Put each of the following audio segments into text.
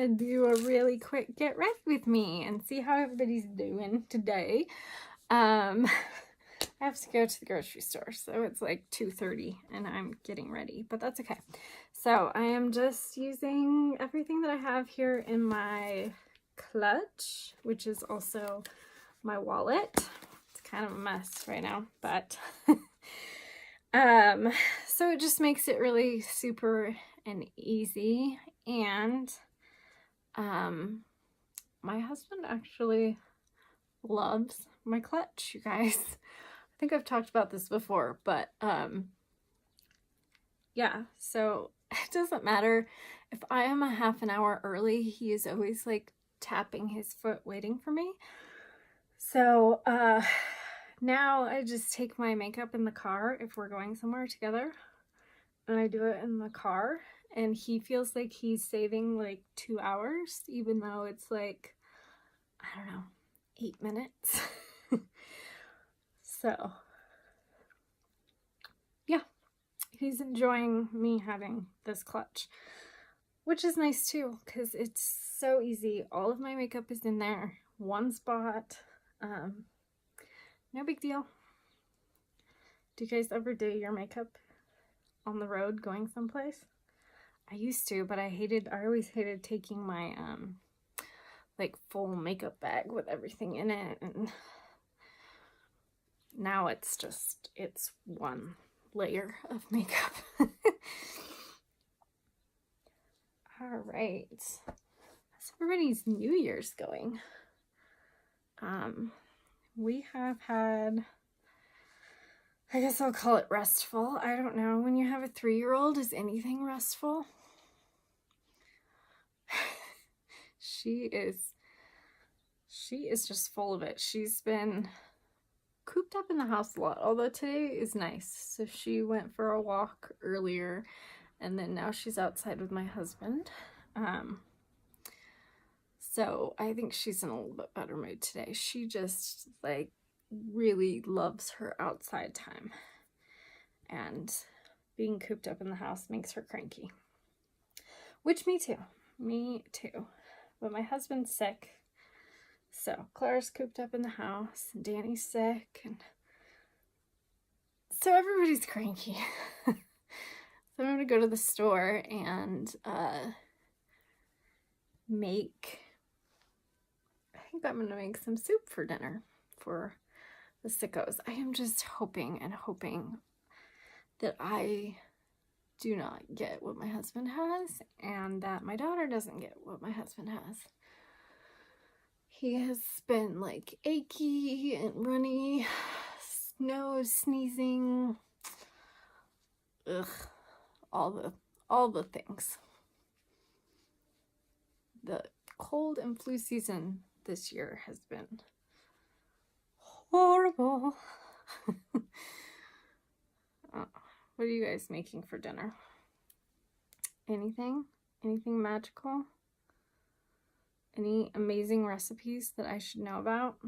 gonna do a really quick get ready with me and see how everybody's doing today. I have to go to the grocery store, so it's like 2:30 and I'm getting ready, but that's okay. So I am just using everything that I have here in my clutch, which is also my wallet. It's kind of a mess right now, but so it just makes it really super and easy. And my husband actually loves my clutch, you guys. I think I've talked about this before, but yeah, so it doesn't matter if I am a half an hour early, he is always like tapping his foot waiting for me. So now I just take my makeup in the car if we're going somewhere together, and I do it in the car, and he feels like he's saving like 2 hours, even though it's like, I don't know, 8 minutes. So yeah, he's enjoying me having this clutch, which is nice too, because it's so easy. All of my makeup is in there, one spot. No big deal. Do you guys ever do your makeup on the road going someplace? I used to, but I always hated taking my like full makeup bag with everything in it, and now it's one layer of makeup. All right, how's everybody's New Year's going? We have had, I guess I'll call it restful. I don't know. When you have a 3-year-old, is anything restful? She is just full of it. She's been cooped up in the house a lot, although today is nice. So she went for a walk earlier, and then now she's outside with my husband. So I think she's in a little bit better mood today. She just like really loves her outside time, and being cooped up in the house makes her cranky, which me too. But my husband's sick, so Clara's cooped up in the house, and Danny's sick, and so everybody's cranky. So I'm gonna go to the store and I think I'm gonna make some soup for dinner for the sickos. I am just hoping that I do not get what my husband has, and that my daughter doesn't get what my husband has. He has been like achy and runny, nose, sneezing, ugh, all the things. The cold and flu season this year has been horrible. What are you guys making for dinner? Anything magical? Any amazing recipes that I should know about?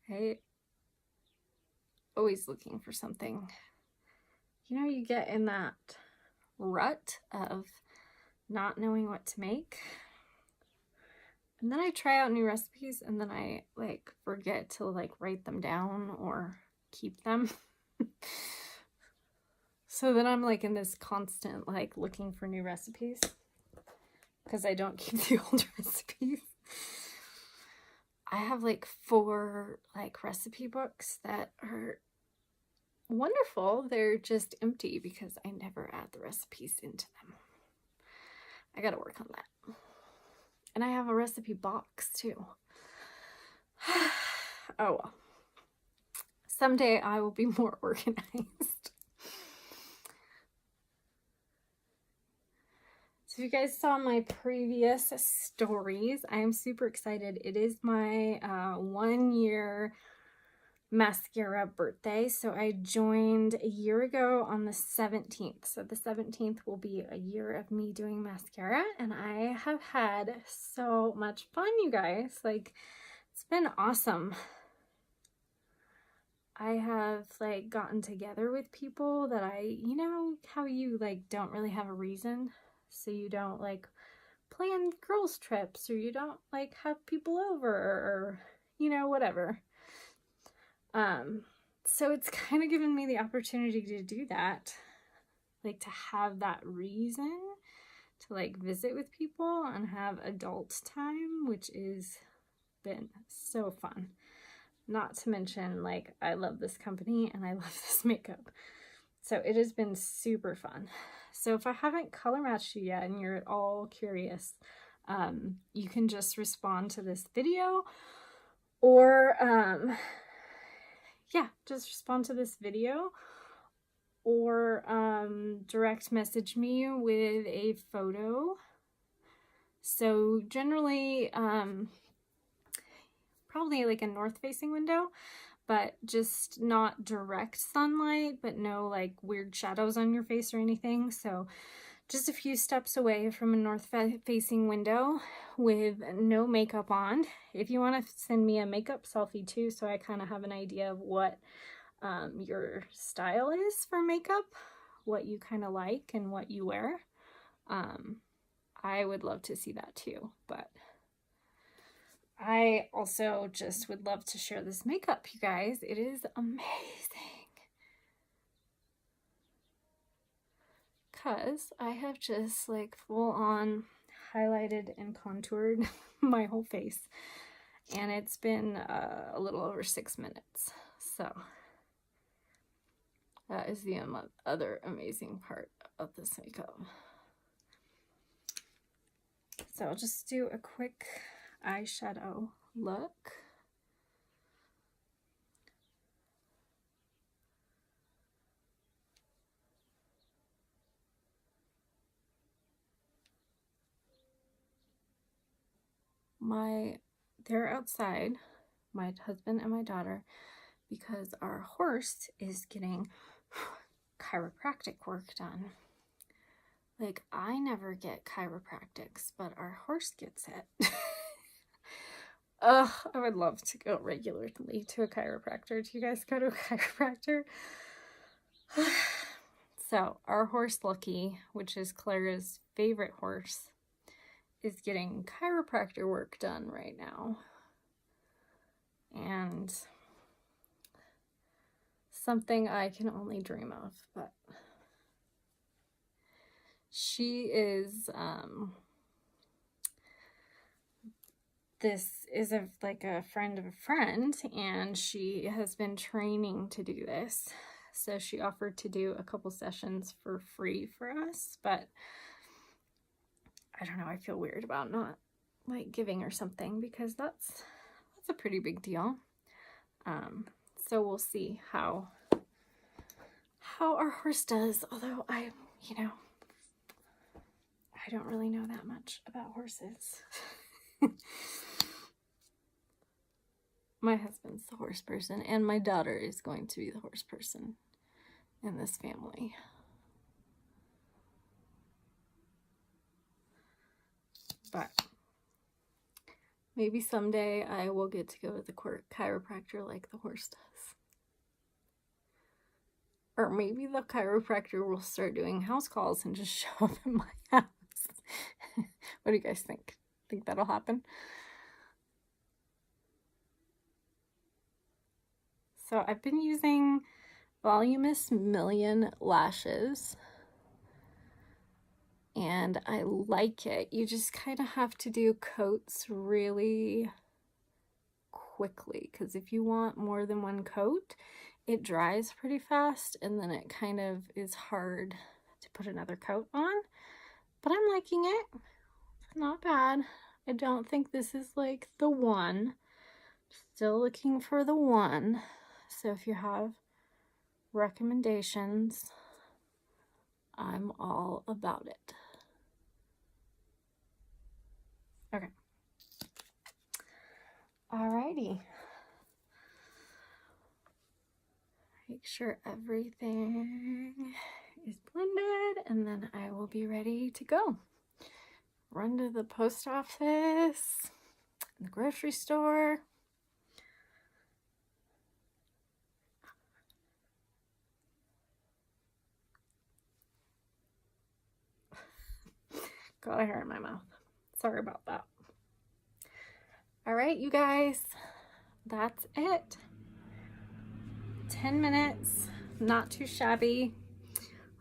Hey, always looking for something. You know, you get in that rut of not knowing what to make, and then I try out new recipes, and then I like forget to like write them down or keep them. So then I'm like in this constant like looking for new recipes because I don't keep the old recipes. I have like 4 like recipe books that are wonderful. They're just empty because I never add the recipes into them. I gotta work on that. And I have a recipe box too. Oh well. Someday I will be more organized. So if you guys saw my previous stories, I am super excited. It is my 1-year Maskcara birthday. So I joined a year ago on the 17th. So the 17th will be a year of me doing Maskcara, and I have had so much fun, you guys. Like, it's been awesome. I have like gotten together with people that you know how you like don't really have a reason so you don't like plan girls trips, or you don't like have people over, or you know, whatever. So it's kind of given me the opportunity to do that, like to have that reason to like visit with people and have adult time, which is been so fun. Not to mention, like, I love this company and I love this makeup. So it has been super fun. So if I haven't color matched you yet and you're at all curious, you can just respond to this video, or yeah, just respond to this video, or direct message me with a photo. So generally, probably like a north facing window, but just not direct sunlight, but no like weird shadows on your face or anything. So just a few steps away from a north facing window with no makeup on. If you want to send me a makeup selfie too, so I kind of have an idea of what your style is for makeup, what you kind of like and what you wear, I would love to see that too. But I also just would love to share this makeup, you guys. It is amazing. Because I have just like full on highlighted and contoured my whole face. And it's been a little over 6 minutes. So that is the other amazing part of this makeup. So I'll just do a quick eyeshadow look. They're outside, my husband and my daughter, because our horse is getting chiropractic work done. Like, I never get chiropractics, but our horse gets it. Ugh, I would love to go regularly to a chiropractor. Do you guys go to a chiropractor? So, our horse Lucky, which is Clara's favorite horse, is getting chiropractor work done right now. And something I can only dream of, but she is, this is like a friend of a friend, and she has been training to do this. So she offered to do a couple sessions for free for us, but I don't know, I feel weird about not like giving her something, because that's a pretty big deal. So we'll see how our horse does, although I don't really know that much about horses. My husband's the horse person, and my daughter is going to be the horse person in this family. But maybe someday I will get to go to the chiropractor like the horse does. Or maybe the chiropractor will start doing house calls and just show up in my house. What do you guys think? Think that'll happen? So I've been using Voluminous Million lashes, and I like it. You just kind of have to do coats really quickly, because if you want more than one coat, it dries pretty fast, and then it kind of is hard to put another coat on. But I'm liking it. It's not bad. I don't think this is like the one. Still looking for the one. So if you have recommendations, I'm all about it. Okay. Alrighty. Make sure everything is blended, and then I will be ready to go. Run to the post office, the grocery store. got a hair in my mouth. Sorry about that. All right, you guys, that's it. 10 minutes, not too shabby.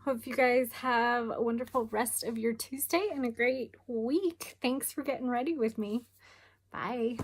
Hope you guys have a wonderful rest of your Tuesday and a great week. Thanks for getting ready with me. Bye.